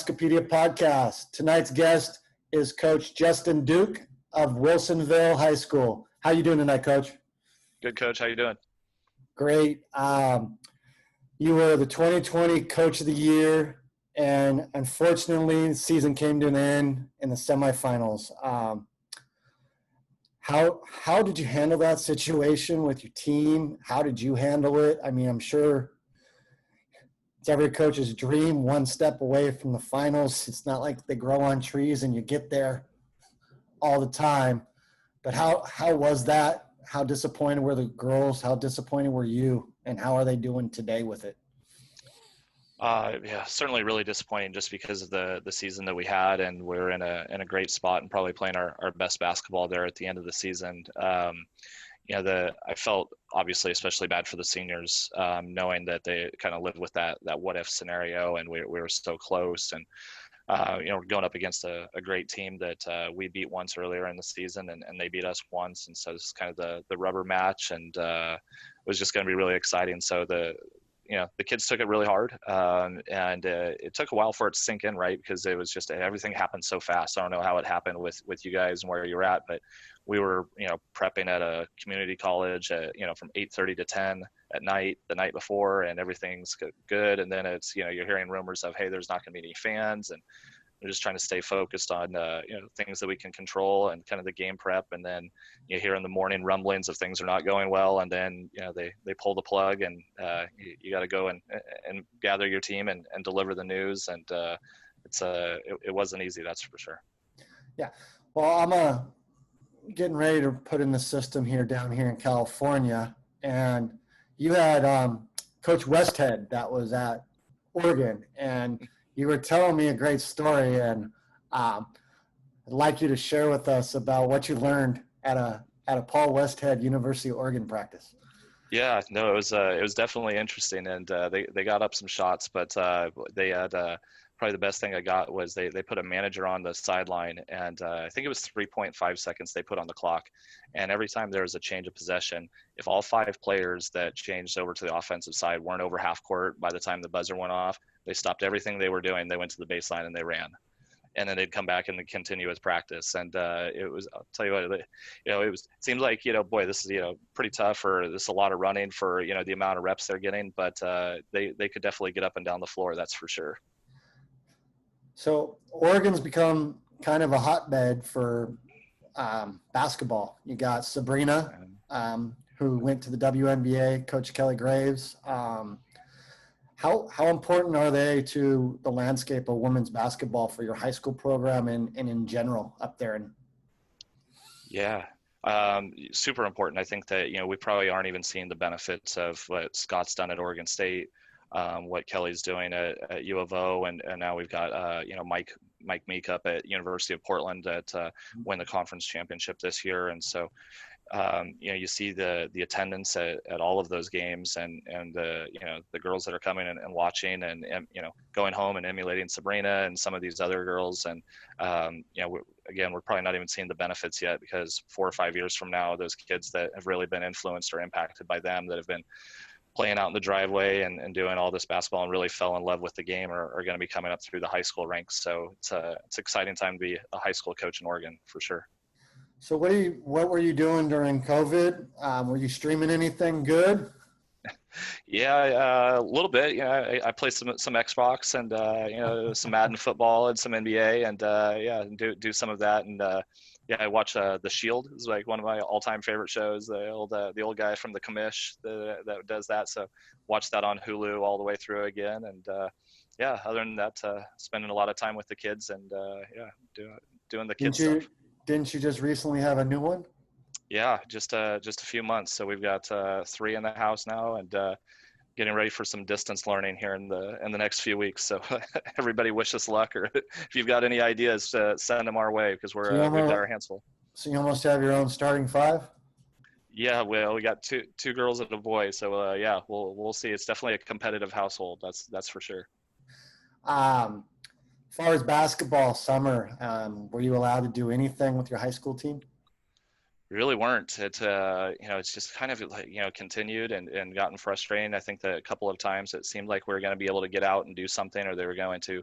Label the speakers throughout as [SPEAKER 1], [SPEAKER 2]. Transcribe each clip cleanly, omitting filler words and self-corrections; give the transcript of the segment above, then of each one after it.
[SPEAKER 1] Baskipedia Podcast. Tonight's guest is Coach Justin Duke of Wilsonville High School. How you doing tonight, Coach?
[SPEAKER 2] Good, Coach. How you doing?
[SPEAKER 1] Great. You were the 2020 Coach of the Year, and unfortunately, the season came to an end in the semifinals. How did you handle that situation with your team? How did you handle it? I mean, I'm sure it's every coach's dream, one step away from the finals. It's not like they grow on trees and you get there all the time. But how was that? How disappointed were the girls? How disappointed were you? And how are they doing today with it?
[SPEAKER 2] Yeah, certainly really disappointing just because of the season that we had, and we were in a great spot and probably playing our best basketball there at the end of the season. I felt obviously especially bad for the seniors, knowing that they kind of lived with that what if scenario, and we were so close, and we're going up against a great team that we beat once earlier in the season, and they beat us once, and so this is kind of the rubber match, and it was just going to be really exciting. So the kids took it really hard, and it took a while for it to sink in, right? Because it was just everything happened so fast. I don't know how it happened with you guys and where you're at, but we were prepping at a community college from 8:30 to 10 at night the night before, and everything's good. And then it's you're hearing rumors of, hey, there's not going to be any fans, and we're just trying to stay focused on things that we can control and kind of the game prep. And then you hear in the morning rumblings of things are not going well, and then they pull the plug, and you got to go and gather your team and deliver the news. And it wasn't easy, that's for sure.
[SPEAKER 1] Yeah, well, I'm getting ready to put in the system here down here in California, and you had Coach Westhead that was at Oregon, and you were telling me a great story, and I'd like you to share with us about what you learned at a Paul Westhead University of Oregon practice.
[SPEAKER 2] Yeah, no, it was definitely interesting, and they got up some shots, but they had probably the best thing I got was they put a manager on the sideline, and I think it was 3.5 seconds they put on the clock, and every time there was a change of possession, if all 5 players that changed over to the offensive side weren't over half court by the time the buzzer went off, they stopped everything they were doing, they went to the baseline and they ran. And then they'd come back and continue with practice. And it was, I'll tell you what, it seemed like, boy, this is, pretty tough, or this is a lot of running for, the amount of reps they're getting, but they could definitely get up and down the floor. That's for sure.
[SPEAKER 1] So Oregon's become kind of a hotbed for basketball. You got Sabrina, who went to the WNBA, Coach Kelly Graves. How important are they to the landscape of women's basketball for your high school program and in general up there?
[SPEAKER 2] Yeah, super important. I think that, we probably aren't even seeing the benefits of what Scott's done at Oregon State, what Kelly's doing at U of O, and now we've got, Mike Meek up at University of Portland that win the conference championship this year. And so, you see the attendance at all of those games, and the girls that are coming and watching, and going home and emulating Sabrina and some of these other girls. And we're probably not even seeing the benefits yet, because 4 or 5 years from now, those kids that have really been influenced or impacted by them, that have been playing out in the driveway and doing all this basketball and really fell in love with the game, are going to be coming up through the high school ranks. So it's an exciting time to be a high school coach in Oregon, for sure.
[SPEAKER 1] So what were you doing during COVID? Were you streaming anything good?
[SPEAKER 2] Yeah, a little bit. I played some Xbox, and some Madden football and some NBA, and do some of that. And I watch The Shield. Is like one of my all-time favorite shows. The old guy from the commish that does that. So watch that on Hulu all the way through again. And other than that, spending a lot of time with the kids, and doing the kids stuff.
[SPEAKER 1] Didn't you just recently have a new one?
[SPEAKER 2] Yeah, just a few months. So we've got 3 in the house now, and getting ready for some distance learning here in the next few weeks. So everybody wish us luck, or if you've got any ideas, send them our way, because we've got our hands full.
[SPEAKER 1] So you almost have your own starting 5?
[SPEAKER 2] Yeah, well, we got two girls and a boy. So we'll see. It's definitely a competitive household. That's for sure.
[SPEAKER 1] As far as basketball summer, were you allowed to do anything with your high school team?
[SPEAKER 2] Really weren't. It's just kind of continued and gotten frustrating. I think that a couple of times it seemed like we were going to be able to get out and do something, or they were going to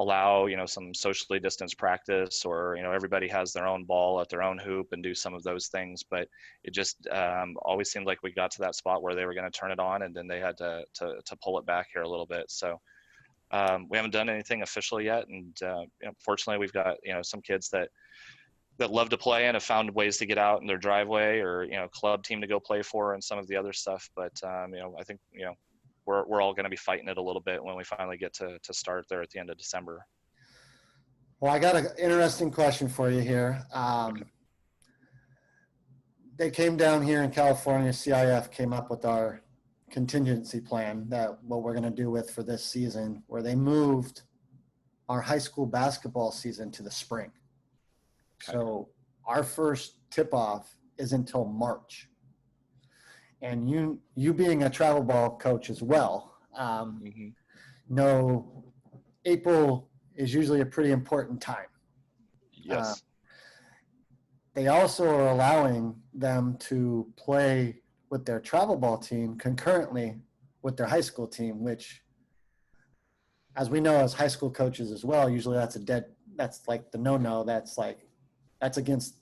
[SPEAKER 2] allow, some socially distanced practice, or, everybody has their own ball at their own hoop and do some of those things. But it just always seemed like we got to that spot where they were going to turn it on, and then they had to pull it back here a little bit. So we haven't done anything official yet. And fortunately, we've got, some kids that love to play and have found ways to get out in their driveway, or, club team to go play for, and some of the other stuff. But, I think, we're all going to be fighting it a little bit when we finally get to start there at the end of December.
[SPEAKER 1] Well, I got an interesting question for you here.
[SPEAKER 2] Okay.
[SPEAKER 1] They came down here in California, CIF came up with our contingency plan, that what we're going to do with for this season, where they moved our high school basketball season to the spring. Okay. So our first tip-off is until March. And you being a travel ball coach as well, know April is usually a pretty important time.
[SPEAKER 2] Yes.
[SPEAKER 1] They also are allowing them to play with their travel ball team concurrently with their high school team, which, as we know as high school coaches as well, usually that's like the no-no. That's against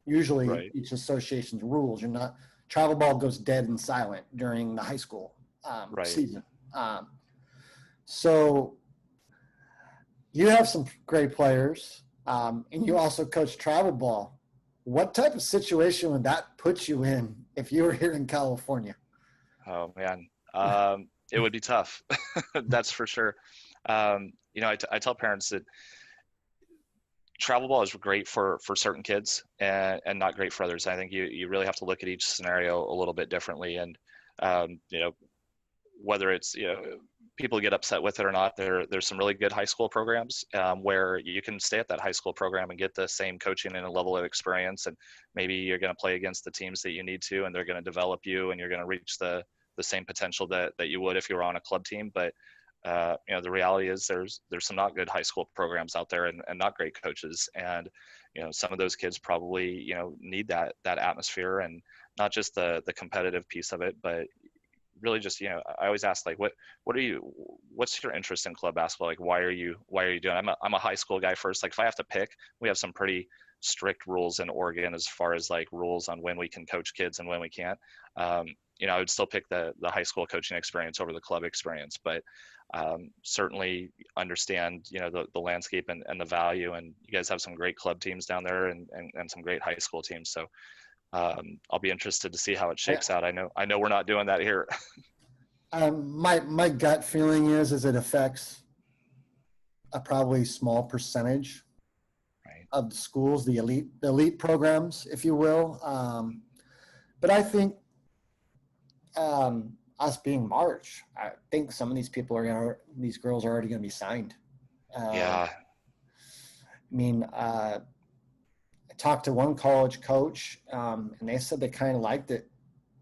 [SPEAKER 1] usually right. Each association's rules. Travel ball goes dead and silent during the high school right. season. So you have some great players, and you also coach travel ball. What type of situation would that put you in if you were here in California?
[SPEAKER 2] Oh, man. It would be tough. That's for sure. I tell parents that travel ball is great for certain kids and not great for others. I think you really have to look at each scenario a little bit differently. And, whether it's, people get upset with it or not, there's some really good high school programs where you can stay at that high school program and get the same coaching and a level of experience. And maybe you're going to play against the teams that you need to, and they're going to develop you, and you're going to reach the same potential that you would if you were on a club team. But the reality is there's some not good high school programs out there, and not great coaches. And, some of those kids probably, need that atmosphere, and not just the competitive piece of it, but really just, I always ask, like, what's your interest in club basketball? Like, why are you doing it? I'm a high school guy first. Like, if I have to pick, we have some pretty strict rules in Oregon as far as like rules on when we can coach kids and when we can't. I would still pick the high school coaching experience over the club experience, but certainly understand, the landscape and the value. And you guys have some great club teams down there, and some great high school teams. So I'll be interested to see how it shakes out. I know we're not doing that here.
[SPEAKER 1] My gut feeling is it affects a probably small percentage right. of the schools, the elite programs, if you will. But I think us being March, I think some of these these girls are already going to be signed.
[SPEAKER 2] Yeah.
[SPEAKER 1] I mean, I talked to one college coach, and they said they kind of liked it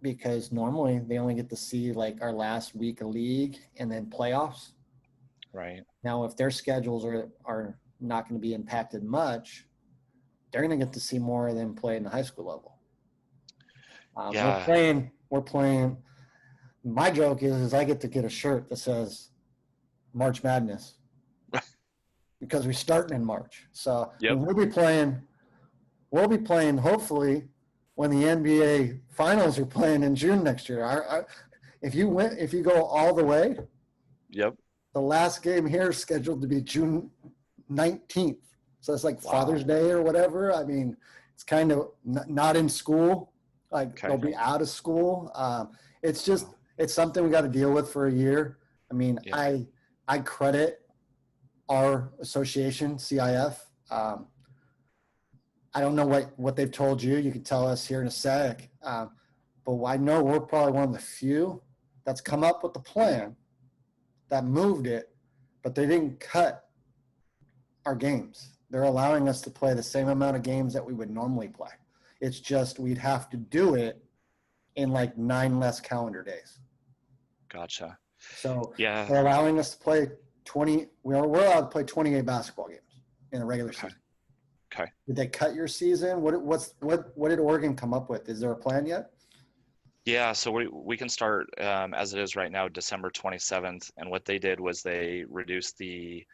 [SPEAKER 1] because normally they only get to see like our last week of league and then playoffs.
[SPEAKER 2] Right.
[SPEAKER 1] Now, if their schedules are not going to be impacted much, they're going to get to see more of them play in the high school level. We're playing. My joke is I get to get a shirt that says March Madness because we're starting in March. So yep. We'll be playing hopefully when the NBA finals are playing in June next year. If you go all the way,
[SPEAKER 2] yep.
[SPEAKER 1] The last game here is scheduled to be June 19th. So it's like wow. Father's Day or whatever. I mean, it's kind of not in school. Like okay. They'll be out of school. It's just, it's something we got to deal with for a year. I mean, yeah. I credit our association, CIF. I don't know what they've told you. You can tell us here in a sec. But I know we're probably one of the few that's come up with the plan that moved it, but they didn't cut our games. They're allowing us to play the same amount of games that we would normally play. It's just we'd have to do it in like 9 less calendar days.
[SPEAKER 2] Gotcha.
[SPEAKER 1] So
[SPEAKER 2] yeah,
[SPEAKER 1] they're allowing us to play 20. We're allowed to play 28 basketball games in a regular season.
[SPEAKER 2] Okay.
[SPEAKER 1] Did they cut your season? What did Oregon come up with? Is there a plan yet?
[SPEAKER 2] Yeah, so we can start as it is right now, December 27th. And what they did was they reduced the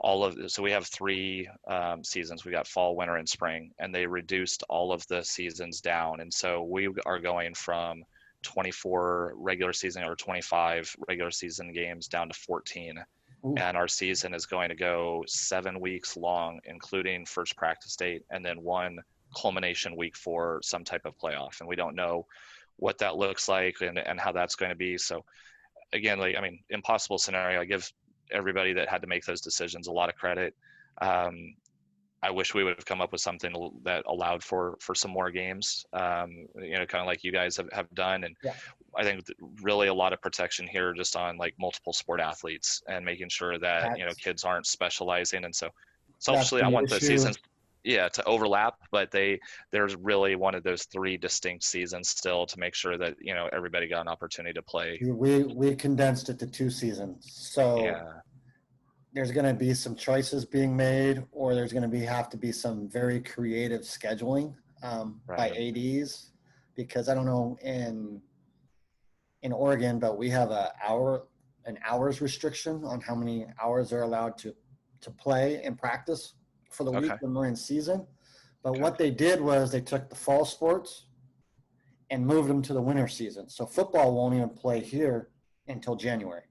[SPEAKER 2] so we have 3 seasons. We got fall, winter, and spring, and they reduced all of the seasons down. And so we are going from 24 regular season or 25 regular season games down to 14.
[SPEAKER 1] Ooh.
[SPEAKER 2] And our season is going to go 7 weeks long, including first practice date, and then 1 culmination week for some type of playoff. And we don't know what that looks like and how that's going to be. So again, impossible scenario. I give everybody that had to make those decisions a lot of credit. I wish we would have come up with something that allowed for some more games, kind of like you guys have done. And
[SPEAKER 1] yeah.
[SPEAKER 2] I think really a lot of protection here just on like multiple sport athletes and making sure that, kids aren't specializing. And so selfishly, I want the seasons, to overlap, but there's really one of those 3 distinct seasons still to make sure that, everybody got an opportunity to play.
[SPEAKER 1] We condensed it to 2 seasons. So there's going to be some choices being made, or there's going to have to be some very creative scheduling by ADs, because I don't know in Oregon, but we have an hours restriction on how many hours they're allowed to play and practice for the week when we're in season. But what they did was they took the fall sports and moved them to the winter season. So football won't even play here until January.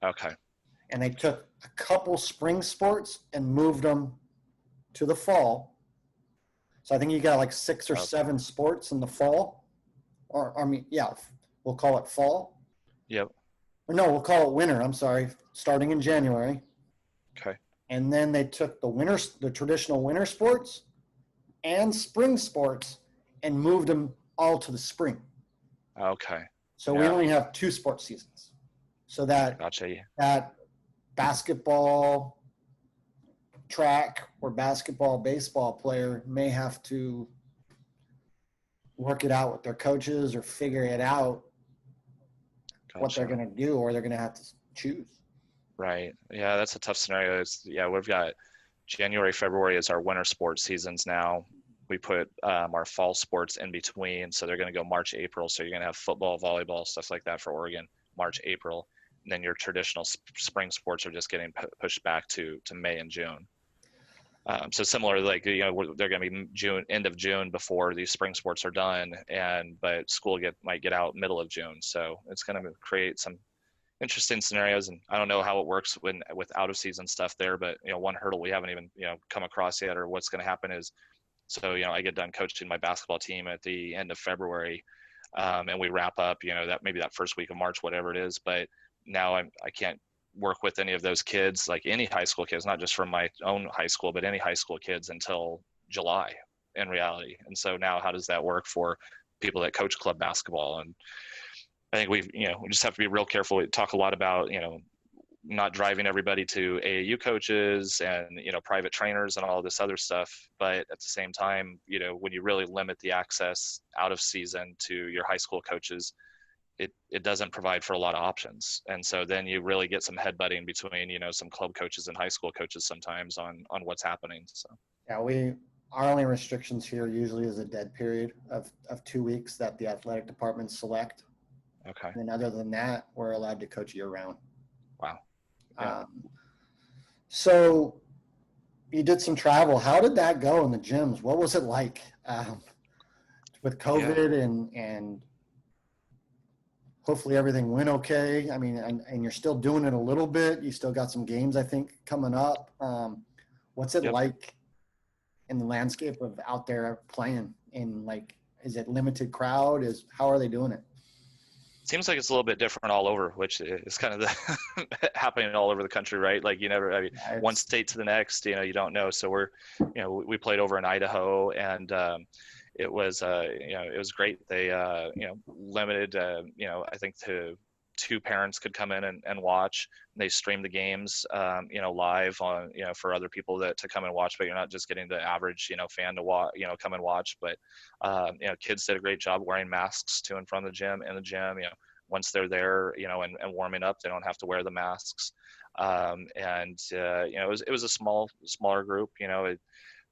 [SPEAKER 2] Okay.
[SPEAKER 1] And they took a couple spring sports and moved them to the fall. So I think you got like 6 or 7 sports in the fall. We'll call it fall.
[SPEAKER 2] Yep.
[SPEAKER 1] Or no, we'll call it winter. I'm sorry. Starting in January.
[SPEAKER 2] Okay.
[SPEAKER 1] And then they took the traditional winter sports and spring sports and moved them all to the spring.
[SPEAKER 2] Okay.
[SPEAKER 1] So we only have 2 sports seasons. So that basketball, track, or basketball, baseball player may have to work it out with their coaches or figure it out what they're going to do, or they're going to have to choose.
[SPEAKER 2] Right. Yeah, that's a tough scenario. We've got January, February is our winter sports seasons now. We put our fall sports in between, so they're going to go March, April. So you're going to have football, volleyball, stuff like that for Oregon, March, April. And then your traditional spring sports are just getting pushed back to May and June. So similar, they're going to be end of June before these spring sports are done, but school might get out middle of June. So it's going to create some interesting scenarios, and I don't know how it works with out of season stuff there, but one hurdle we haven't even come across yet, or what's going to happen is, so I get done coaching my basketball team at the end of February, and we wrap up that maybe that first week of March, whatever it is, but now I can't work with any of those kids, like any high school kids, not just from my own high school, but any high school kids until July in reality. And so now how does that work for people that coach club basketball? And I think we just have to be real careful. We talk a lot about, not driving everybody to AAU coaches and, private trainers and all this other stuff. But at the same time, when you really limit the access out of season to your high school coaches, it doesn't provide for a lot of options. And so then you really get some headbutting between, some club coaches and high school coaches sometimes on what's happening. So,
[SPEAKER 1] yeah, our only restrictions here usually is a dead period of 2 weeks that the athletic departments select.
[SPEAKER 2] Okay.
[SPEAKER 1] And other than that, we're allowed to coach year round.
[SPEAKER 2] Wow. Yeah.
[SPEAKER 1] So you did some travel. How did that go in the gyms? What was it like with COVID and hopefully everything went okay? I mean, and you're still doing it a little bit. You still got some games, I think, coming up. What's it like in the landscape of out there playing? And is it limited crowd? How are they doing it?
[SPEAKER 2] Seems like it's a little bit different all over, which is kind of the happening all over the country, right? Like one state to the next, you don't know. So we played over in Idaho, and it was great. They limited, I think to 2 parents could come in and watch. They stream the games, live on, for other people to come and watch, but you're not just getting the average, fan to watch, come and watch. But, kids did a great job wearing masks to and from the gym, once they're there, and warming up, they don't have to wear the masks. It was a smaller group,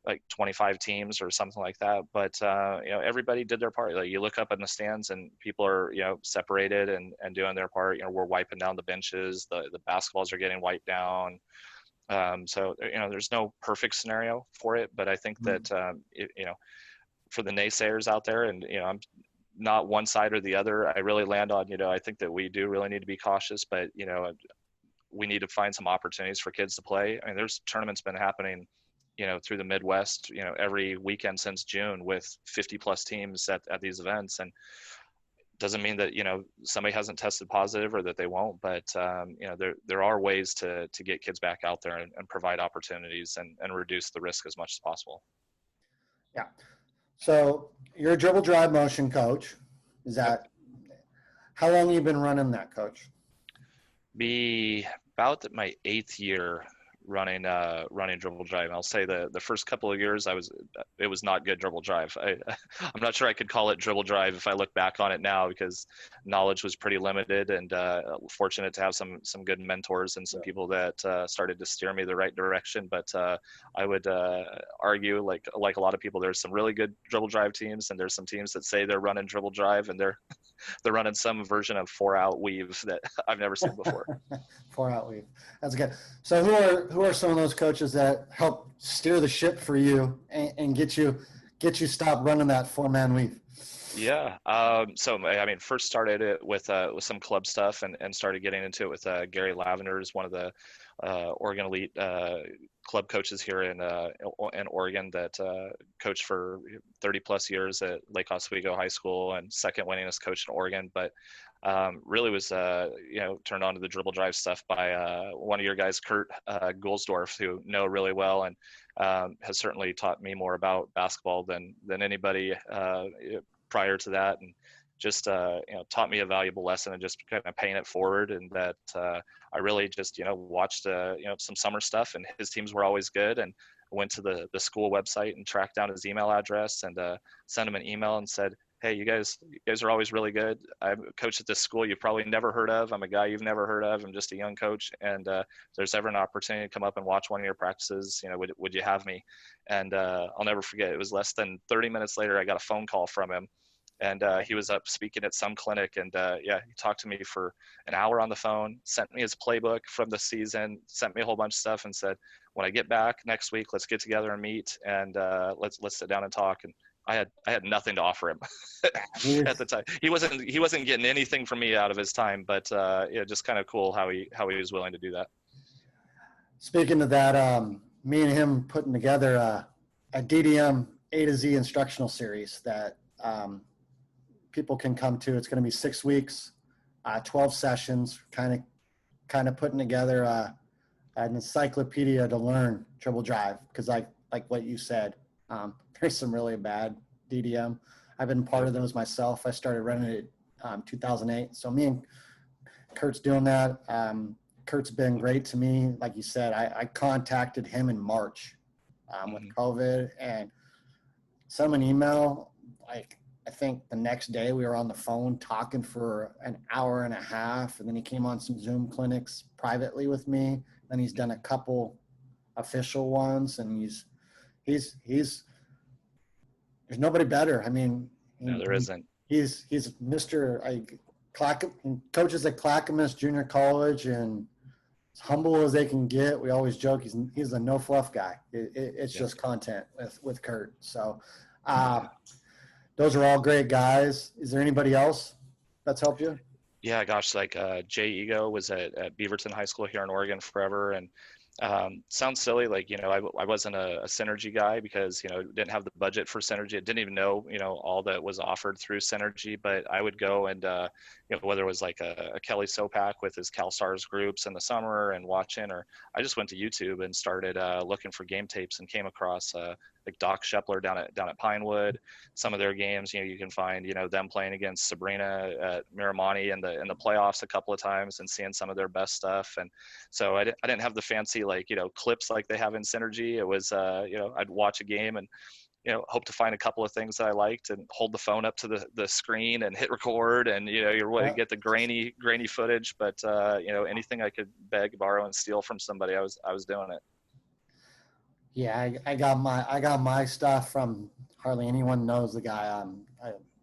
[SPEAKER 2] like 25 teams or something like that. But, everybody did their part. Like you look up in the stands and people are, separated and doing their part. We're wiping down the benches. The basketballs are getting wiped down. So, there's no perfect scenario for it, but I think that, for the naysayers out there, and, I'm not one side or the other, I really land on, I think that we do really need to be cautious, but, we need to find some opportunities for kids to play. I mean, there's tournaments been happening, through the Midwest, every weekend since June with 50 plus teams at these events. And doesn't mean that, somebody hasn't tested positive or that they won't, but, there are ways to get kids back out there and provide opportunities and reduce the risk as much as possible.
[SPEAKER 1] Yeah. So you're a dribble drive motion coach. Is that, how long have you been running that, coach?
[SPEAKER 2] Be about my 8th year running dribble drive. And I'll say the first couple of years it was not good dribble drive. I'm not sure I could call it dribble drive if I look back on it now, because knowledge was pretty limited, and fortunate to have some good mentors and some people that started to steer me the right direction. But I would argue, like a lot of people, there's some really good dribble drive teams, and there's some teams that say they're running dribble drive and they're running some version of 4-out weave that I've never seen before.
[SPEAKER 1] 4-out weave. That's good. So who are some of those coaches that help steer the ship for you and get you stop running that 4-man weave?
[SPEAKER 2] Yeah. So I mean, first started it with some club stuff and started getting into it with Gary Lavender, is one of the Oregon Elite club coaches here in Oregon that coached for 30 plus years at Lake Oswego High School and second winningest coach in Oregon. But really was turned on to the dribble drive stuff by one of your guys, Kurt Guelsdorf, who know really well, and has certainly taught me more about basketball than anybody prior to that, and just taught me a valuable lesson and just kind of paying it forward. And that I really just watched some summer stuff, and his teams were always good, and went to the school website and tracked down his email address and sent him an email and said, hey, you guys are always really good. I'm a coach at this school you've probably never heard of. I'm a guy you've never heard of. I'm just a young coach. And if there's ever an opportunity to come up and watch one of your practices, would you have me? And I'll never forget, it was less than 30 minutes later, I got a phone call from him. And he was up speaking at some clinic. And he talked to me for an hour on the phone, sent me his playbook from the season, sent me a whole bunch of stuff, and said, when I get back next week, let's get together and meet, and let's sit down and talk. And I had nothing to offer him at the time. He wasn't getting anything from me out of his time, but just kind of cool how he was willing to do that.
[SPEAKER 1] Speaking of that, me and him putting together a DDM A to Z instructional series that people can come to. It's going to be 6 weeks, 12 sessions, kind of putting together an encyclopedia to learn dribble drive, because like what you said, there's some really bad DDM. I've been part of those myself. I started running it 2008. So me and Kurt's doing that. Kurt's been great to me. Like you said, I contacted him in March with COVID and sent him an email. Like, I think the next day we were on the phone talking for an hour and a half, and then he came on some Zoom clinics privately with me. Then he's done a couple official ones, and he's there's nobody better. I mean,
[SPEAKER 2] no, there isn't.
[SPEAKER 1] He's Mr. Coaches at Clackamas Junior College, and as humble as they can get. We always joke he's a no fluff guy. It's just content with Kurt. So those are all great guys. Is there anybody else that's helped you?
[SPEAKER 2] Yeah, gosh, like Jay Ego was at Beaverton High School here in Oregon forever, and sounds silly, like, I wasn't a Synergy guy because, didn't have the budget for Synergy. I didn't even know, all that was offered through Synergy, but I would go and, whether it was like a Kelly Sopak with his CalStars groups in the summer and watching, or I just went to YouTube and started looking for game tapes and came across like Doc Shepler down at Pinewood. Some of their games, you can find, them playing against Sabrina at Miramani in the playoffs a couple of times and seeing some of their best stuff. And so I didn't have the fancy, like, clips like they have in Synergy. It was, I'd watch a game and, hope to find a couple of things that I liked and hold the phone up to the screen and hit record, and, you're going to get the grainy footage, but, anything I could beg, borrow, and steal from somebody, I was doing it.
[SPEAKER 1] Yeah, I got my stuff from, hardly anyone knows the guy.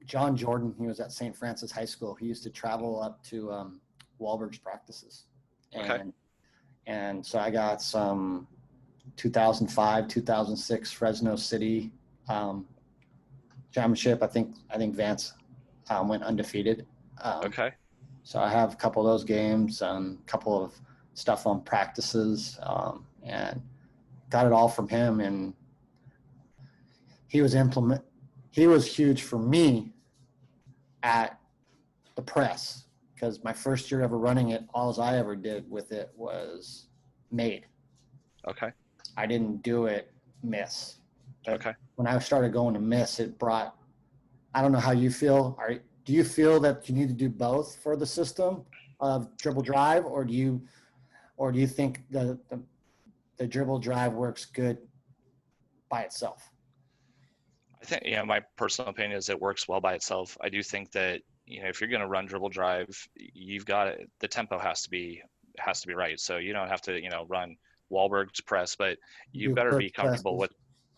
[SPEAKER 1] John Jordan, he was at St. Francis High School. He used to travel up to Wahlberg's practices. And And so I got some 2005, 2006 Fresno City championship. I think Vance went undefeated.
[SPEAKER 2] Okay.
[SPEAKER 1] So I have a couple of those games, a couple of stuff on practices, and got it all from him. And he was huge for me at the press, because my first year ever running it, all I ever did with it was made.
[SPEAKER 2] Okay.
[SPEAKER 1] I didn't do it miss. But
[SPEAKER 2] okay.
[SPEAKER 1] When I started going to miss, it brought, I don't know how you feel. Do you feel that you need to do both for the system of dribble drive, or do you think the dribble drive works good by itself?
[SPEAKER 2] I think, my personal opinion is it works well by itself. I do think that, if you're going to run dribble drive, the tempo has to be right. So you don't have to, run Wahlberg's press, but you better be comfortable with,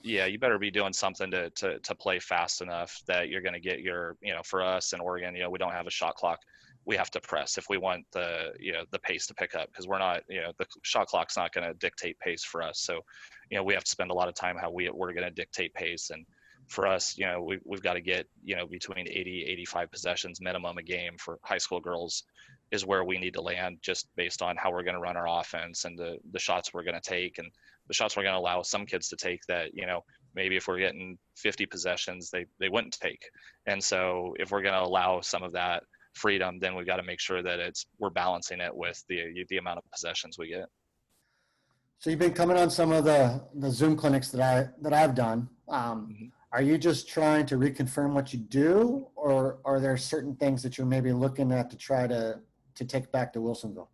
[SPEAKER 2] you better be doing something to play fast enough that you're going to get your, for us in Oregon, we don't have a shot clock. We have to press if we want the pace to pick up, because we're not, the shot clock's not going to dictate pace for us. So, we have to spend a lot of time how we're going to dictate pace. And for us, we've got to get, between 80, 85 possessions minimum a game for high school girls is where we need to land, just based on how we're going to run our offense and the shots we're going to take, and the shots we're going to allow some kids to take that, maybe if we're getting 50 possessions, they wouldn't take. And so if we're going to allow some of that freedom, then we've got to make sure that we're balancing it with the amount of possessions we get.
[SPEAKER 1] So you've been coming on some of the Zoom clinics that I've done. Are you just trying to reconfirm what you do, or are there certain things that you're maybe looking at to try to take back to Wilsonville?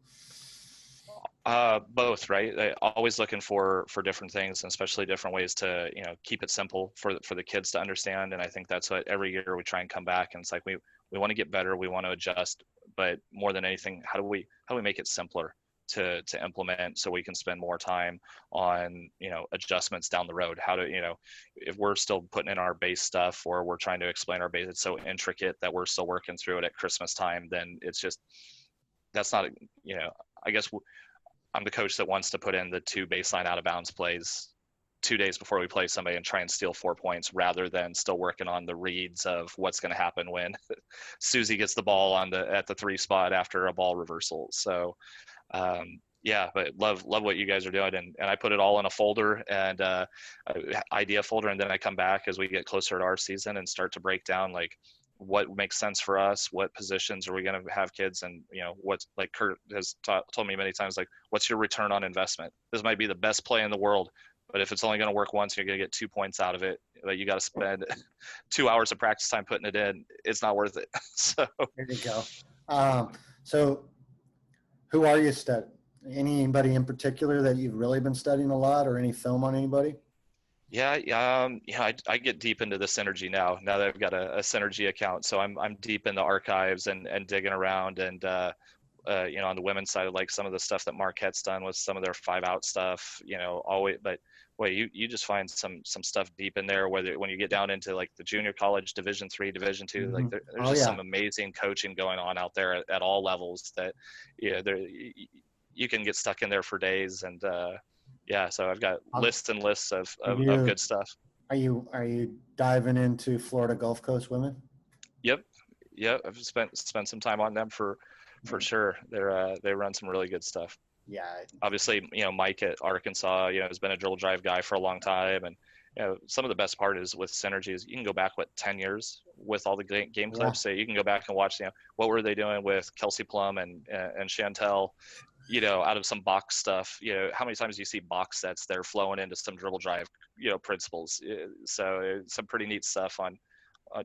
[SPEAKER 2] Both, right? Always looking for different things, and especially different ways to, keep it simple for the kids to understand. And I think that's what every year we try and come back, and it's like, we want to get better. We want to adjust, but more than anything, how do we make it simpler to implement, so we can spend more time on, adjustments down the road? How to, if we're still putting in our base stuff, or we're trying to explain our base, it's so intricate that we're still working through it at Christmas time, then it's just, that's not, I guess I'm the coach that wants to put in the 2 baseline out of bounds plays 2 days before we play somebody and try and steal 4 points, rather than still working on the reads of what's going to happen when Susie gets the ball at the 3 spot after a ball reversal. So, but love what you guys are doing. And I put it all in a folder, and idea folder. And then I come back as we get closer to our season and start to break down, like, what makes sense for us, what positions are we going to have kids, and what's, like Kurt has told me many times, like, what's your return on investment? This might be the best play in the world, but if it's only going to work once, you're going to get 2 points out of it, but you got to spend 2 hours of practice time putting it in. It's not worth it. So
[SPEAKER 1] there you go. So who are you studying? Anybody in particular that you've really been studying a lot, or any film on anybody?
[SPEAKER 2] I get deep into the Synergy now that I've got a Synergy account. So I'm deep in the archives and digging around, and on the women's side, like some of the stuff that Marquette's done with some of their 5-out stuff, always. But you just find some stuff deep in there, when you get down into like the junior college, Division III, Division II, like there's some amazing coaching going on out there at all levels that, you can get stuck in there for days. And so I've got lists and lists of good stuff.
[SPEAKER 1] Are you diving into Florida Gulf Coast women?
[SPEAKER 2] Yep. I've spent some time on them for sure. They run some really good stuff.
[SPEAKER 1] Yeah.
[SPEAKER 2] Obviously, Mike at Arkansas, has been a dribble drive guy for a long time. And, some of the best part is with Synergy is you can go back, 10 years with all the game clips. So you can go back and watch, what were they doing with Kelsey Plum and Chantel, out of some box stuff. How many times do you see box sets that are flowing into some dribble drive, principles? So some pretty neat stuff on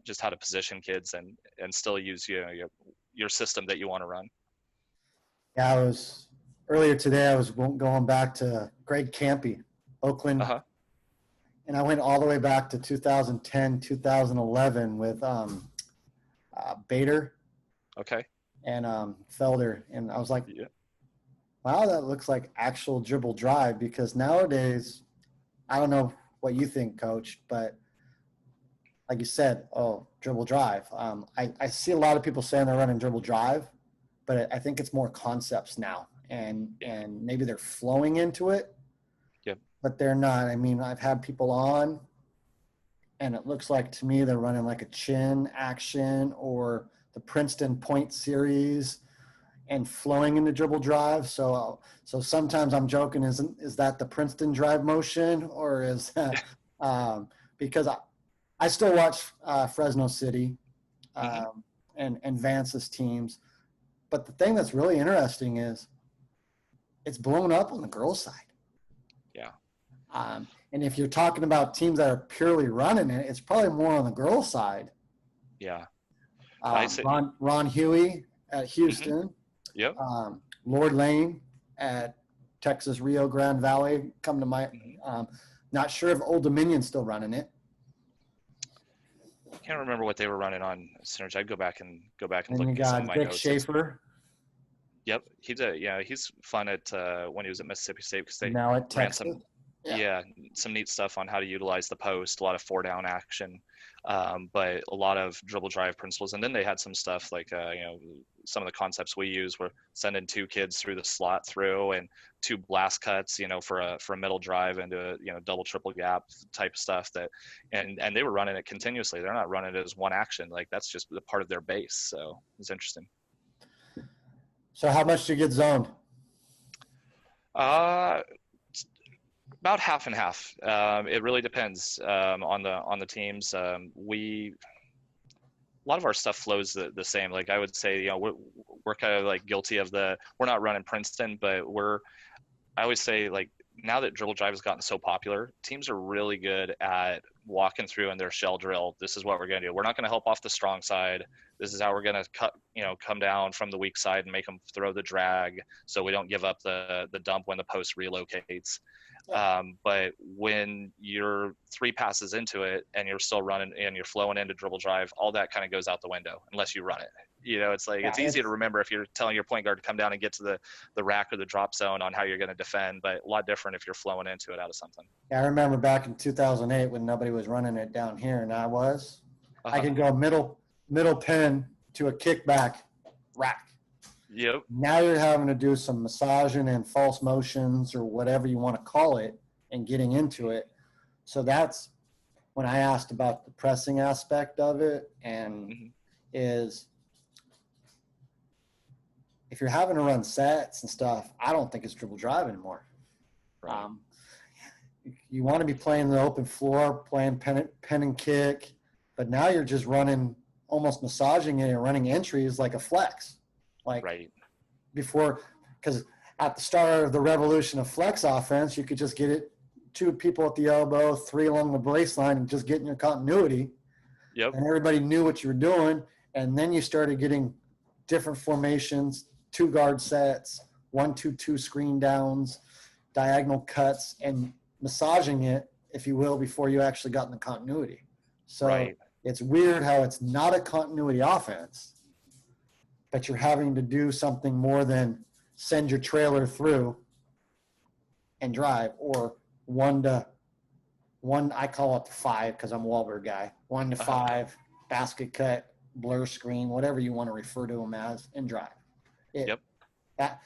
[SPEAKER 2] just how to position kids and still use, your system that you want to run.
[SPEAKER 1] Yeah, earlier today, I was going back to Greg Campy, Oakland. And I went all the way back to 2010, 2011 with Bader.
[SPEAKER 2] Okay.
[SPEAKER 1] And Felder. And I was like, wow, that looks like actual dribble drive, because nowadays, I don't know what you think, Coach, but like you said, dribble drive. I see a lot of people saying they're running dribble drive, but I think it's more concepts now. and maybe they're flowing into it, but they're not. I mean, I've had people on, and it looks like to me they're running like a chin action or the Princeton point series and flowing into dribble drive. So sometimes I'm joking, is that the Princeton drive motion, or is that because I still watch Fresno City and Vance's teams. But the thing that's really interesting is it's blown up on the girls' side.
[SPEAKER 2] Yeah.
[SPEAKER 1] And if you're talking about teams that are purely running it, it's probably more on the girls' side.
[SPEAKER 2] Yeah.
[SPEAKER 1] Ron Huey at Houston.
[SPEAKER 2] Yep.
[SPEAKER 1] Lord Lane at Texas Rio Grande Valley come to my not sure if Old Dominion's still running it.
[SPEAKER 2] I can't remember what they were running on Synergy. I'd go back and
[SPEAKER 1] And
[SPEAKER 2] look
[SPEAKER 1] you
[SPEAKER 2] at some of
[SPEAKER 1] got
[SPEAKER 2] my
[SPEAKER 1] Dick
[SPEAKER 2] notes.
[SPEAKER 1] Schaefer.
[SPEAKER 2] Yep, he's fun at when he was at Mississippi State because they
[SPEAKER 1] Now at
[SPEAKER 2] ran
[SPEAKER 1] Texas.
[SPEAKER 2] some neat stuff on how to utilize the post, a lot of 4-down action, but a lot of dribble drive principles. And then they had some stuff like some of the concepts we use were sending 2 kids through the slot through and 2 blast cuts, for a middle drive into a double triple gap type stuff and they were running it continuously. They're not running it as one action. Like that's just a part of their base. So it's interesting.
[SPEAKER 1] So how much do you get zoned?
[SPEAKER 2] About half and half. It really depends on the teams. A lot of our stuff flows the same. Like I would say, we're kind of like guilty of we're not running Princeton, but I always say like now that dribble drive has gotten so popular, teams are really good at walking through in their shell drill. This is what we're going to do. We're not going to help off the strong side. This is how we're going to come down from the weak side and make them throw the drag so we don't give up the dump when the post relocates. But when you're 3 passes into it and you're still running and you're flowing into dribble drive, all that kind of goes out the window unless you run it. It's like it's easy to remember if you're telling your point guard to come down and get to the rack or the drop zone on how you're going to defend, but a lot different if you're flowing into it out of something.
[SPEAKER 1] Yeah, I remember back in 2008 when nobody was running it down here, and I can go middle pin to a kickback rack.
[SPEAKER 2] Yep.
[SPEAKER 1] Now you're having to do some massaging and false motions or whatever you want to call it and getting into it. So that's when I asked about the pressing aspect of it, and is if you're having to run sets and stuff, I don't think it's dribble drive anymore.
[SPEAKER 2] Right.
[SPEAKER 1] You want to be playing the open floor, playing pen and kick, but now you're just running, almost massaging it and running entries like a flex. Like before, because at the start of the revolution of flex offense, you could just get it 2 people at the elbow, 3 along the baseline, and just get in your continuity.
[SPEAKER 2] Yep.
[SPEAKER 1] And everybody knew what you were doing. And then you started getting different formations, 2 guard sets, 1-2-2 screen downs, diagonal cuts, and massaging it, if you will, before you actually got in the continuity. So it's weird how it's not a continuity offense, but you're having to do something more than send your trailer through and drive, or 1-1, I call it the 5 because I'm a Wahlberg guy, 1-5, basket cut, blur screen, whatever you want to refer to them as, and drive. That,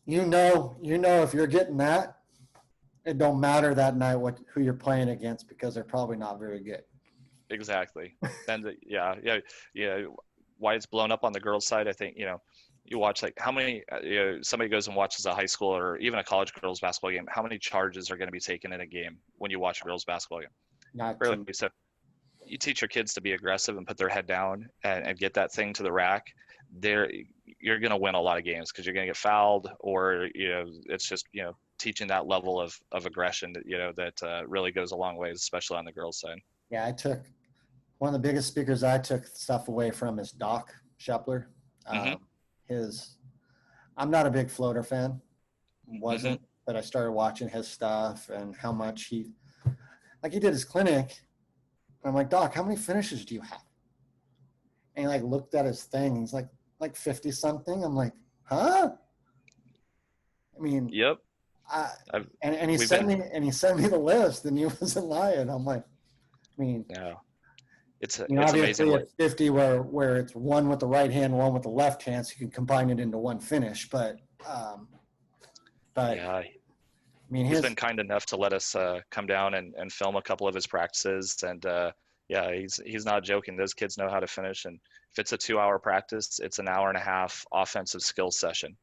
[SPEAKER 1] if you're getting that, it don't matter that night who you're playing against because they're probably not very good.
[SPEAKER 2] Exactly. And why it's blown up on the girls' side, I think, you watch like how many, somebody goes and watches a high school or even a college girls basketball game, how many charges are going to be taken in a game when you watch a girls basketball game?
[SPEAKER 1] Not
[SPEAKER 2] really. So you teach your kids to be aggressive and put their head down and get that thing to the rack. You're going to win a lot of games because you're going to get fouled, or, it's just, teaching that level of aggression that really goes a long way, especially on the girls' side.
[SPEAKER 1] Yeah, I took one of the biggest speakers I took stuff away from is Doc Shepler. I'm not a big floater fan, wasn't, but I started watching his stuff and how much he did his clinic. And I'm like, Doc, how many finishes do you have? And he looked at his thing. He's like 50 something. I'm like, huh? I mean,
[SPEAKER 2] yep.
[SPEAKER 1] And he sent me the list, and he wasn't lying. I'm like, I mean,
[SPEAKER 2] no. It's
[SPEAKER 1] obviously
[SPEAKER 2] amazing.
[SPEAKER 1] It's 50 where it's one with the right hand, one with the left hand, so you can combine it into one finish. But But
[SPEAKER 2] Yeah,
[SPEAKER 1] I mean,
[SPEAKER 2] he's been kind enough to let us come down and film a couple of his practices. And yeah, he's not joking. Those kids know how to finish. And if it's a 2-hour practice, it's an hour and a half offensive skills session.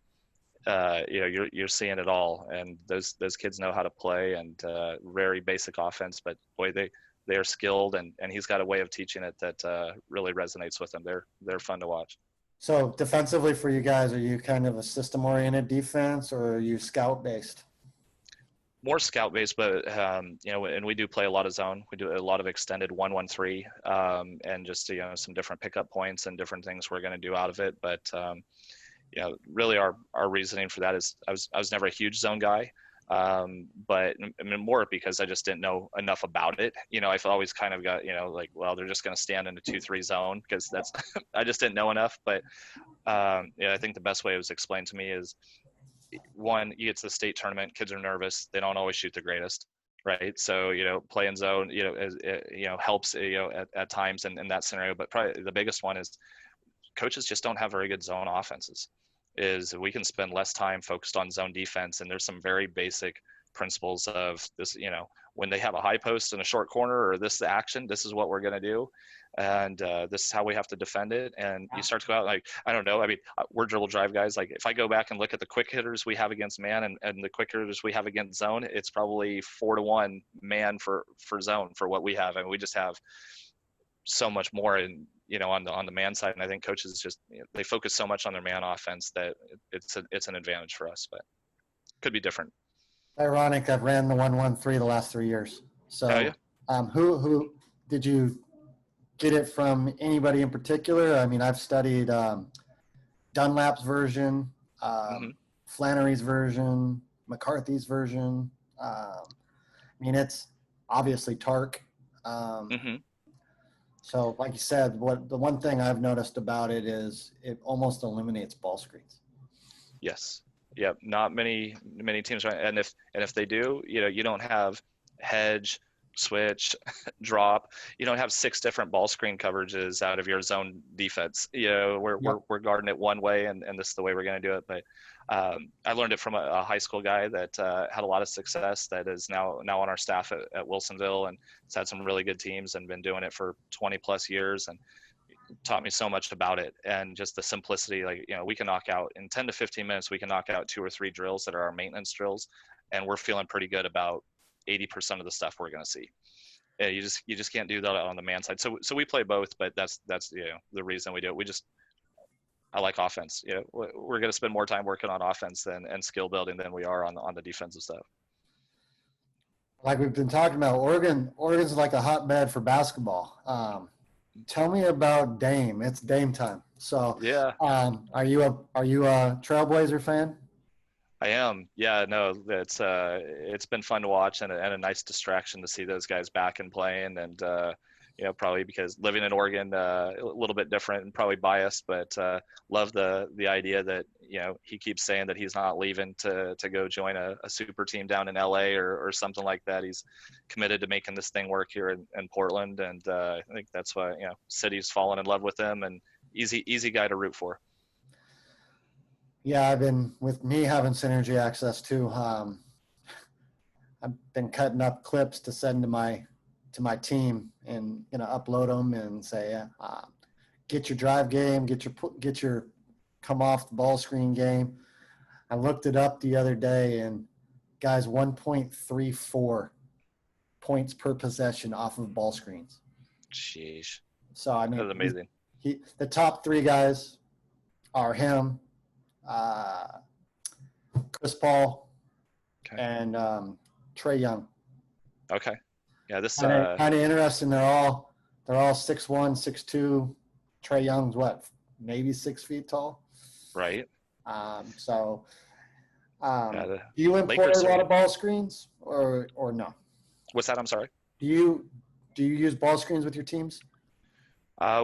[SPEAKER 2] You're seeing it all, and those kids know how to play, and very basic offense. But boy, they are skilled, and he's got a way of teaching it that really resonates with them. They're fun to watch.
[SPEAKER 1] so defensively for you guys, are you kind of a system-oriented defense, or are you scout-based?
[SPEAKER 2] More scout based, but and we do play a lot of zone. We do a lot of extended 1-1-3, and just some different pickup points and different things we're going to do out of it. But really our reasoning for that is I was never a huge zone guy, but I mean, more because I just didn't know enough about it. I've always kind of got like, well, they're just going to stand in a 2-3 zone because that's I just didn't know enough. But I think the best way it was explained to me is, one, you get to the state tournament, kids are nervous, they don't always shoot the greatest, right? So playing zone helps at times in that scenario. But probably the biggest one is coaches just don't have very good zone offenses. Is we can spend less time focused on zone defense, and there's some very basic principles of this. When they have a high post in a short corner, or this action, this is what we're going to do, and this is how we have to defend it. And you start to go out, like, I don't know, I mean, we're dribble drive guys. Like, if I go back and look at the quick hitters we have against man and the quick hitters we have against zone, it's probably 4-1 man for zone for what we have. And we just have so much more on the man side. And I think coaches just they focus so much on their man offense that it's an advantage for us, but could be different.
[SPEAKER 1] Ironic, I've ran the 1-1-3 the last 3 years. So
[SPEAKER 2] Oh, yeah.
[SPEAKER 1] Who did you get it from? Anybody in particular? I mean, I've studied Dunlap's version, Flannery's version, McCarthy's version. I mean, it's obviously Tark. So like you said, the one thing I've noticed about it is it almost eliminates ball screens.
[SPEAKER 2] Yes. Yep. Not many teams, right? And if they do, you don't have hedge, switch, drop. You don't have 6 different ball screen coverages out of your zone defense. We're guarding it one way, and this is the way we're going to do it. But I learned it from a high school guy that had a lot of success, that is now on our staff at Wilsonville, and has had some really good teams and been doing it for 20 plus years, and taught me so much about it. And just the simplicity, like, we can knock out in 10 to 15 minutes, we can knock out 2 or 3 drills that are our maintenance drills, and we're feeling pretty good about 80% of the stuff we're going to see. Yeah, you just can't do that on the man side. So we play both, but that's the reason we do it. I like offense. We're going to spend more time working on offense and skill building than we are on the defensive stuff.
[SPEAKER 1] Like we've been talking about, Oregon's like a hotbed for basketball. Tell me about Dame. It's Dame time. So
[SPEAKER 2] yeah.
[SPEAKER 1] Are you a Trailblazer fan?
[SPEAKER 2] I am. Yeah, no, it's been fun to watch and a nice distraction to see those guys back and playing. And probably because living in Oregon, a little bit different and probably biased, but love the idea that he keeps saying that he's not leaving to go join a super team down in LA or something like that. He's committed to making this thing work here in Portland, and I think that's why city's fallen in love with him, and easy guy to root for.
[SPEAKER 1] Yeah, I've been, with me having synergy access too. I've been cutting up clips to send to my team, and upload them and say, get your drive game, get your come off the ball screen game. I looked it up the other day, and guys, 1.34 points per possession off of ball screens.
[SPEAKER 2] Sheesh.
[SPEAKER 1] So I mean,
[SPEAKER 2] that's amazing.
[SPEAKER 1] The top 3 guys are him, Chris Paul, okay, and Trae Young.
[SPEAKER 2] Okay. Yeah, this
[SPEAKER 1] kind of interesting. They're all 6'1", 6'2". Trae Young's what, maybe 6 feet tall.
[SPEAKER 2] Right.
[SPEAKER 1] Do you employ
[SPEAKER 2] Lakers
[SPEAKER 1] a lot of ball screens or no?
[SPEAKER 2] What's that? I'm sorry.
[SPEAKER 1] Do you use ball screens with your teams?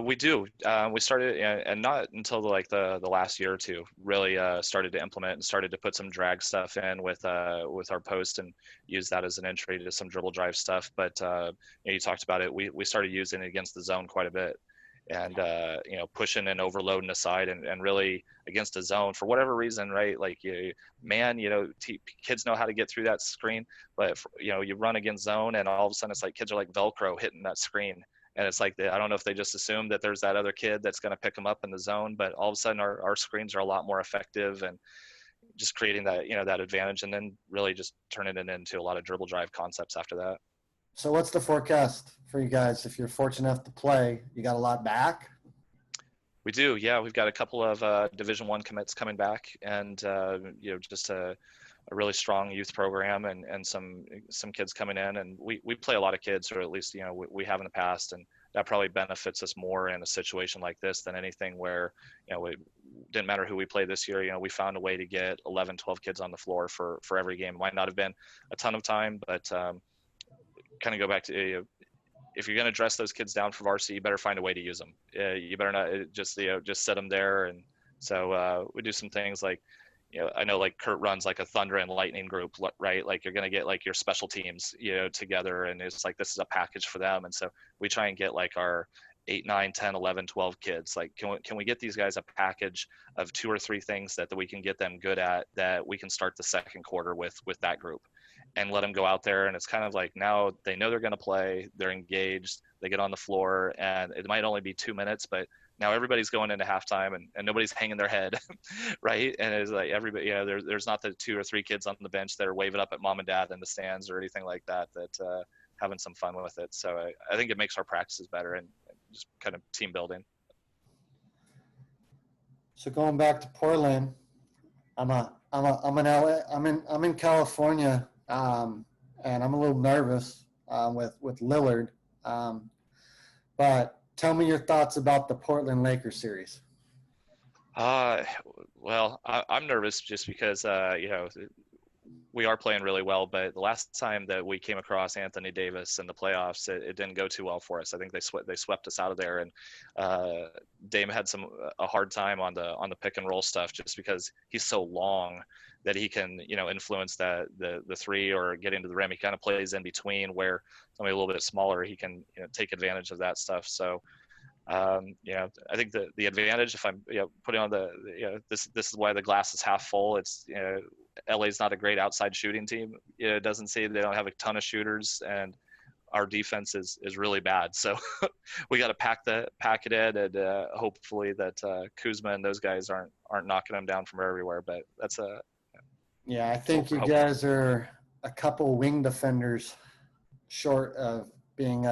[SPEAKER 2] We do. We started, and not until the last year or two, really started to implement and started to put some drag stuff in with our post and use that as an entry to some dribble drive stuff. But you talked about it. We started using it against the zone quite a bit, and pushing and overloading aside, and really against a zone for whatever reason, right? Like kids know how to get through that screen, but you run against zone, and all of a sudden it's like kids are like Velcro hitting that screen, and it's like I don't know if they just assume that there's that other kid that's going to pick them up in the zone, but all of a sudden our screens are a lot more effective, and just creating that that advantage, and then really just turning it into a lot of dribble drive concepts after that.
[SPEAKER 1] So what's the forecast for you guys? If you're fortunate enough to play, you got a lot back?
[SPEAKER 2] We do, yeah. We've got a couple of Division I commits coming back, and just a really strong youth program, and some kids coming in, and we play a lot of kids, or at least we have in the past, and that probably benefits us more in a situation like this than anything where it didn't matter who we played this year. We found a way to get 11, 12 kids on the floor for every game. It might not have been a ton of time, but kind of go back to if you're going to dress those kids down for varsity, you better find a way to use them. You better not just set them there. And so we do some things like, I know like Kurt runs like a Thunder and Lightning group, right? Like you're going to get like your special teams, together, and it's like this is a package for them. And so we try and get like our 8, 9, 10, 11, 12 kids. Like, can we get these guys a package of 2 or 3 things that we can get them good at, that we can start the second quarter with that group, and let them go out there. And it's kind of like, now they know they're going to play, they're engaged, they get on the floor, and it might only be 2 minutes, but now everybody's going into halftime, and nobody's hanging their head, right? And it's like everybody, there's not the 2 or 3 kids on the bench that are waving up at mom and dad in the stands or anything like that, having some fun with it. So I think it makes our practices better, and just kind of team building.
[SPEAKER 1] So going back to Portland, I'm in California, and I'm a little nervous with Lillard. But tell me your thoughts about the Portland Lakers series.
[SPEAKER 2] Well, I'm nervous just because we are playing really well, but the last time that we came across Anthony Davis in the playoffs, it didn't go too well for us. I think they swept us out of there, and Dame had a hard time on the pick and roll stuff, just because he's so long that he can influence the three or get into the rim. He kind of plays in between, where somebody a little bit smaller, he can take advantage of that stuff. So I think the advantage, if I'm putting on this is why the glass is half full. It's LA's not a great outside shooting team. It doesn't say they don't have a ton of shooters, and our defense is really bad. So we got to pack it in, and hopefully that Kuzma and those guys aren't knocking them down from everywhere. But that's
[SPEAKER 1] I think you guys are a couple wing defenders short of being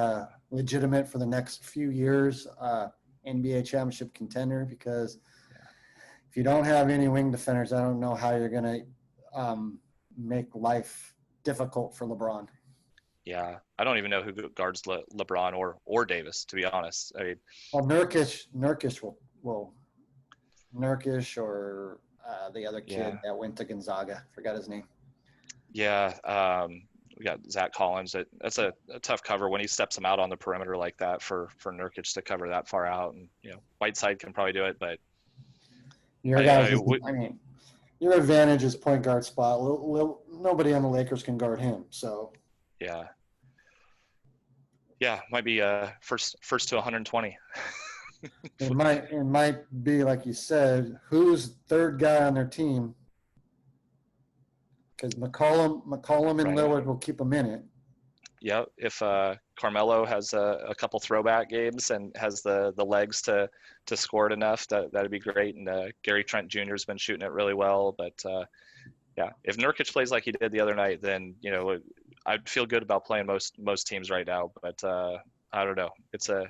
[SPEAKER 1] legitimate for the next few years NBA championship contender, because if you don't have any wing defenders, I don't know how you're going to make life difficult for LeBron.
[SPEAKER 2] Yeah, I don't even know who guards LeBron or Davis, to be honest. I mean,
[SPEAKER 1] well, Nurkic will Nurkic, or the other kid that went to Gonzaga. Forgot his name.
[SPEAKER 2] Yeah, we got Zach Collins. That's a tough cover when he steps him out on the perimeter like that for Nurkic to cover that far out. And Whiteside can probably do it, but
[SPEAKER 1] your advantage is point guard spot. Nobody on the Lakers can guard him. So
[SPEAKER 2] yeah, might be first to 120.
[SPEAKER 1] It might be, like you said, who's third guy on their team, because McCollum and Lillard will keep them in it.
[SPEAKER 2] Yeah, if Carmelo has a couple throwback games and has the legs to score it enough, that'd be great. And Gary Trent Jr. has been shooting it really well. But if Nurkic plays like he did the other night, then I'd feel good about playing most teams right now. But I don't know. It's an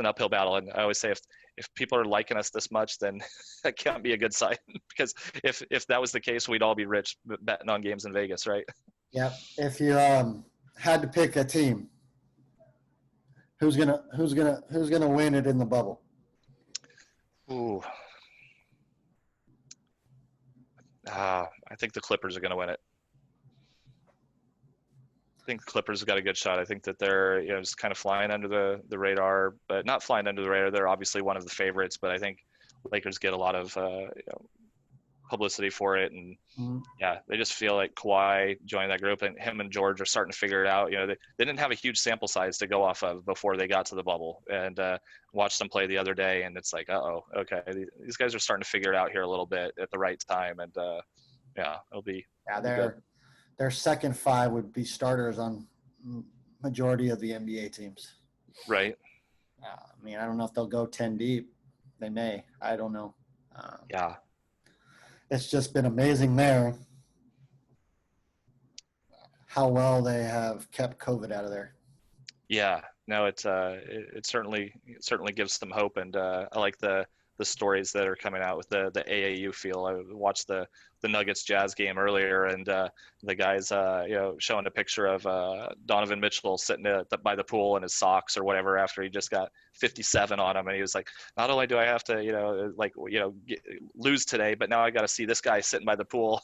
[SPEAKER 2] uphill battle, and I always say if people are liking us this much, then that can't be a good sign, because if that was the case, we'd all be rich betting on games in Vegas, right?
[SPEAKER 1] Yeah. If you had to pick a team, who's gonna win it in the bubble?
[SPEAKER 2] Ooh. I think the Clippers are going to win it. I think the Clippers have got a good shot. I think that they're just kind of flying under the radar, but not flying under the radar. They're obviously one of the favorites, but I think Lakers get a lot of publicity for it. And
[SPEAKER 1] Mhm.
[SPEAKER 2] yeah, they just feel like Kawhi joining that group, and him and George are starting to figure it out. You know, they didn't have a huge sample size to go off of before they got to the bubble, and watched them play the other day. And it's like, okay, these guys are starting to figure it out here a little bit at the right time. And yeah, it'll be good.
[SPEAKER 1] Their second five would be starters on majority of the NBA teams.
[SPEAKER 2] Right.
[SPEAKER 1] I mean, I don't know if they'll go 10 deep. They may. I don't know.
[SPEAKER 2] Yeah.
[SPEAKER 1] It's just been amazing there how well they have kept COVID out of there.
[SPEAKER 2] Yeah. No, it certainly gives them hope, and I like the stories that are coming out with the AAU feel. I watched the Nuggets Jazz game earlier, and the guys showing a picture of Donovan Mitchell sitting by the pool in his socks or whatever after he just got 57 on him, and he was like, not only do I have to lose today, but now I got to see this guy sitting by the pool.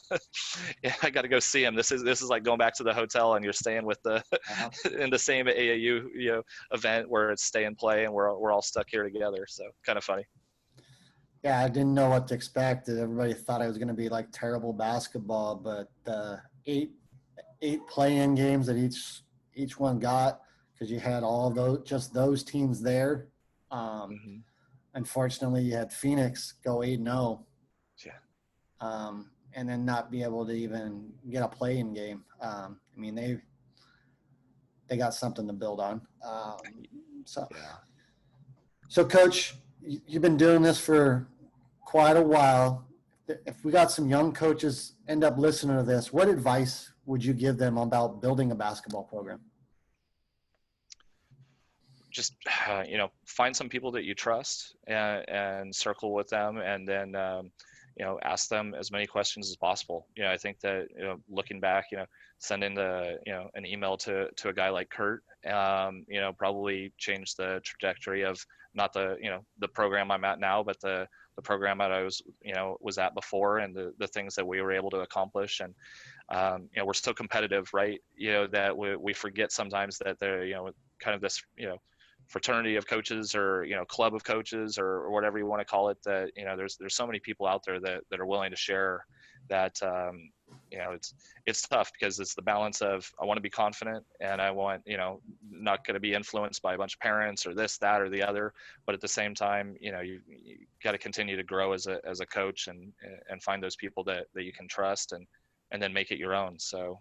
[SPEAKER 2] Yeah, I got to go see him. This is like going back to the hotel and you're staying with in the same AAU event where it's stay and play, and we're all stuck here together. So kind of funny.
[SPEAKER 1] Yeah, I didn't know what to expect. Everybody thought it was going to be like terrible basketball, but eight play-in games that each one got, because you had all those teams there. Unfortunately, you had Phoenix go 8-0.
[SPEAKER 2] Yeah.
[SPEAKER 1] And then not be able to even get a play-in game. I mean, they got something to build on. So, Coach, you've been doing this for quite a while. If we got some young coaches end up listening to this, what advice would you give them about building a basketball program?
[SPEAKER 2] Just, find some people that you trust and circle with them, and then, ask them as many questions as possible. I think that, looking back, sending an email to a guy like Kurt, probably changed the trajectory of not the program I'm at now, but the program that I was at before, and the things that we were able to accomplish. And, we're so competitive, right? That we forget sometimes that they're, kind of this, fraternity of coaches, or club of coaches, or whatever you want to call it, that there's so many people out there that are willing to share, that it's tough, because it's the balance of, I want to be confident, and I want not going to be influenced by a bunch of parents or this, that, or the other, but at the same time you got to continue to grow as a coach, and find those people that you can trust, and then make it your own. So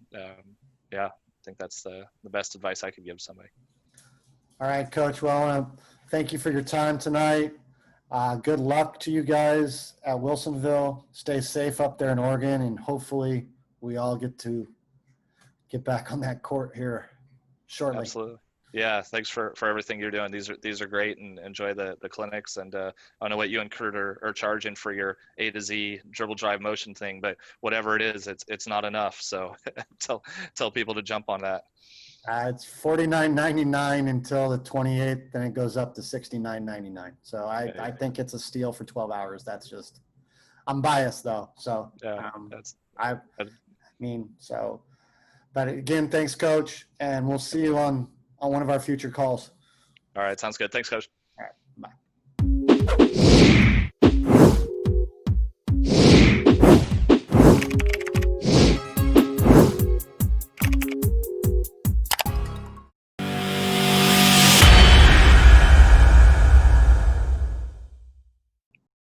[SPEAKER 2] yeah, I think that's the best advice I could give somebody.
[SPEAKER 1] All right, Coach. Well, I want to thank you for your time tonight. Good luck to you guys at Wilsonville. Stay safe up there in Oregon, and hopefully we all get back on that court here shortly.
[SPEAKER 2] Absolutely. Yeah. Thanks for everything you're doing. These are great, and enjoy the clinics. And I don't know what you and Kurt are charging for your A to Z dribble drive motion thing, but whatever it is, it's not enough. So tell people to jump on that.
[SPEAKER 1] It's $49.99 until the 28th, then it goes up to $69.99. So I think it's a steal for 12 hours. That's just, I'm biased though. So
[SPEAKER 2] yeah,
[SPEAKER 1] but again, thanks, Coach, and we'll see you on one of our future calls.
[SPEAKER 2] All right, sounds good. Thanks, Coach.